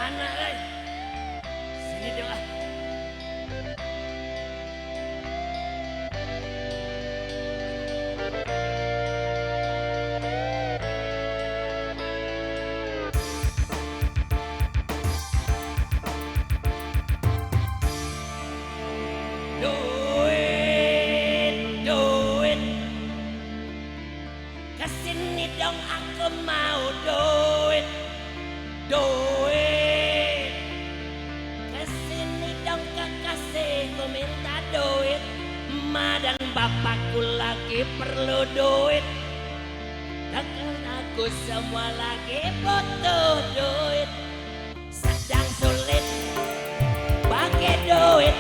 mana euy? Sini dong ah. Duit, kesini dong aku mau duit, kesini dong kekasihku minta duit, emak dan bapakku lagi perlu duit, kakak aku semua lagi butuh duit, sedang sulit pakai duit.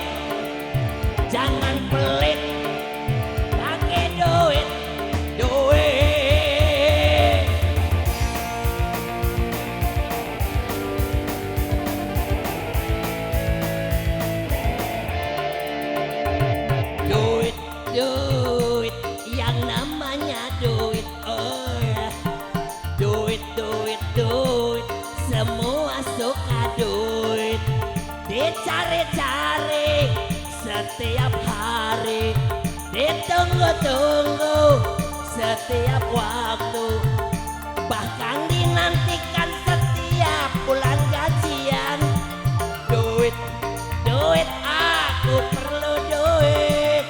Jangan pelit pakai duit. Duit, yang namanya duit. Oh ya, duit, semua suka duit. Dicari-cari setiap hari, ditunggu-tunggu setiap waktu, bahkan dinantikan setiap bulan gajian. Duit, aku perlu duit,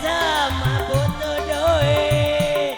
semua butuh duit.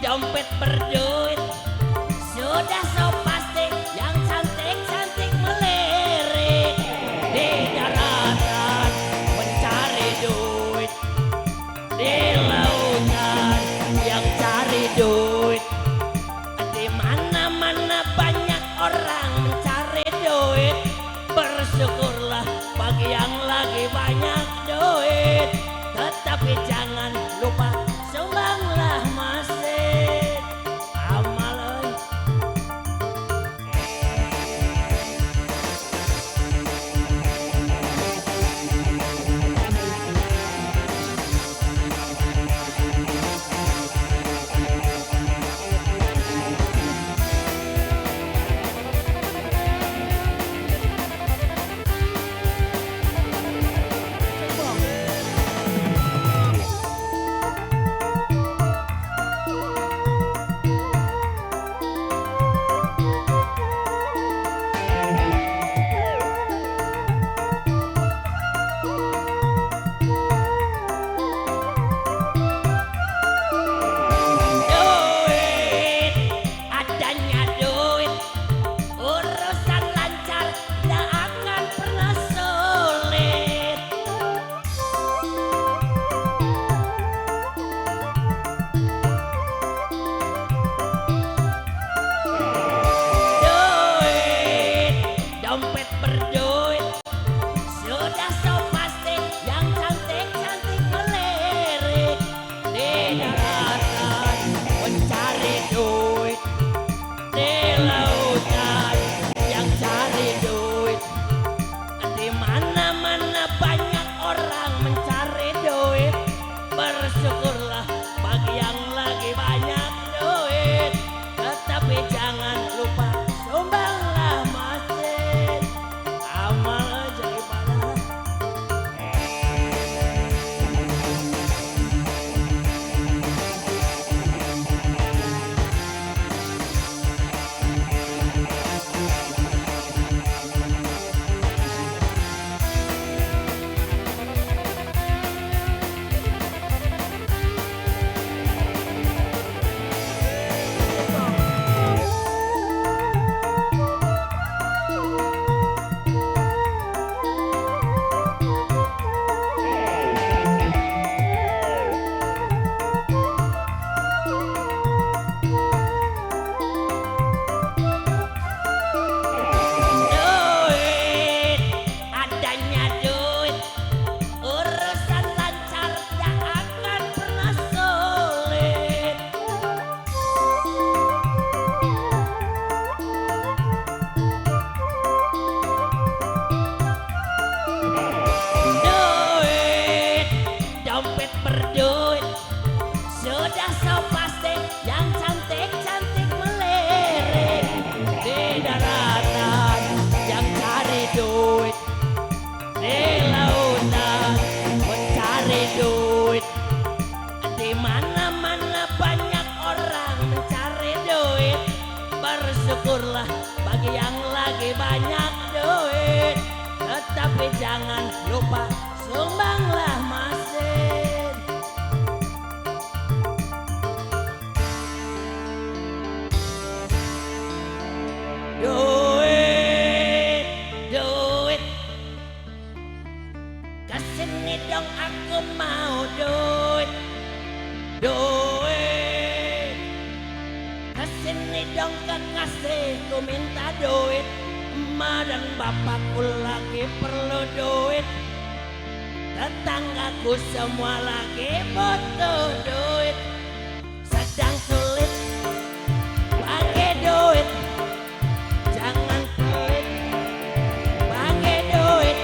Dompet berduit sudah so pasti, yang cantik-cantik melirik di daratan mencari duit, di lautan yang cari duit, di mana-mana banyak orang mencari duit. Bersyukurlah bagi yang lagi banyak duit, tetapi jangan lupa sumbanglah masjid. Amal euy. syukurlah bagi yang lagi banyak duit. Tetapi jangan lupa sumbanglah masjid. Duit, duit, kesini dong aku mau duit. Duit, kesini dong kekasihku minta duit. Emak dan bapakku lagi perlu duit. Tetanggaku semua lagi butuh duit. Sedang sulit pakai duit. Jangan pelit pakai duit.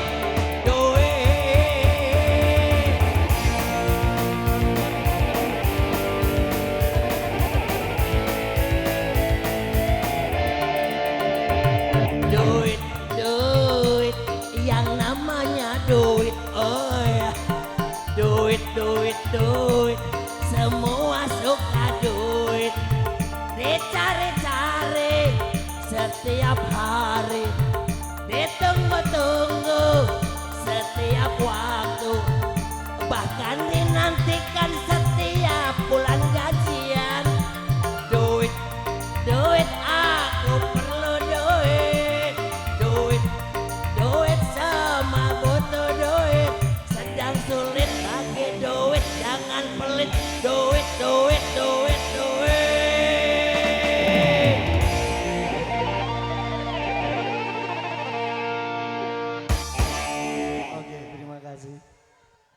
Duit, duit, yang namanya duit, oh ya. Duit, duit, duit, semua suka duit. Dicari-cari setiap hari, ditunggu-tunggu setiap waktu, bahkan dinantikan